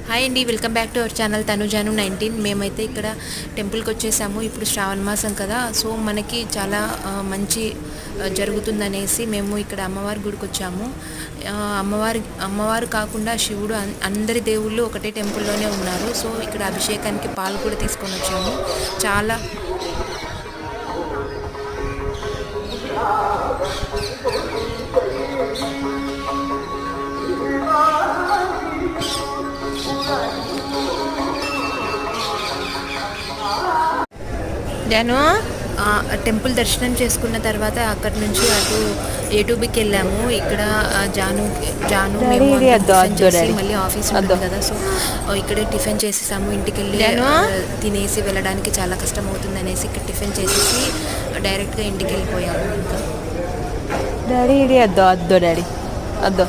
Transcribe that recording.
Hi అండి, welcome back to our channel తనుజాను 19. మేమైతే ఇక్కడ టెంపుల్కి వచ్చేసాము. ఇప్పుడు శ్రావణ మాసం కదా, సో మనకి చాలా మంచి జరుగుతుందనేసి మేము ఇక్కడ అమ్మవారి గుడికి వచ్చాము. అమ్మవారు కాకుండా శివుడు అందరి దేవుళ్ళు ఒకటే టెంపుల్లోనే ఉన్నారు. సో ఇక్కడ అభిషేకానికి పాలు కూడా తీసుకొని వచ్చాము. చాలా నేను టెంపుల్ దర్శనం చేసుకున్న తర్వాత అక్కడి నుంచి అటు ఏటూబీకి వెళ్ళాము. ఇక్కడ జాను మేము మళ్ళీ ఆఫీస్ ఉంటుంది కదా, సో ఇక్కడే టిఫిన్ చేసేసాము. ఇంటికి వెళ్ళి తినేసి వెళ్ళడానికి చాలా కష్టం అవుతుంది అనేసి ఇక్కడ టిఫిన్ చేసేసి డైరెక్ట్గా ఇంటికి వెళ్ళిపోయాము. ఇంకా డాడీ అద్దో డాడీ అద్దో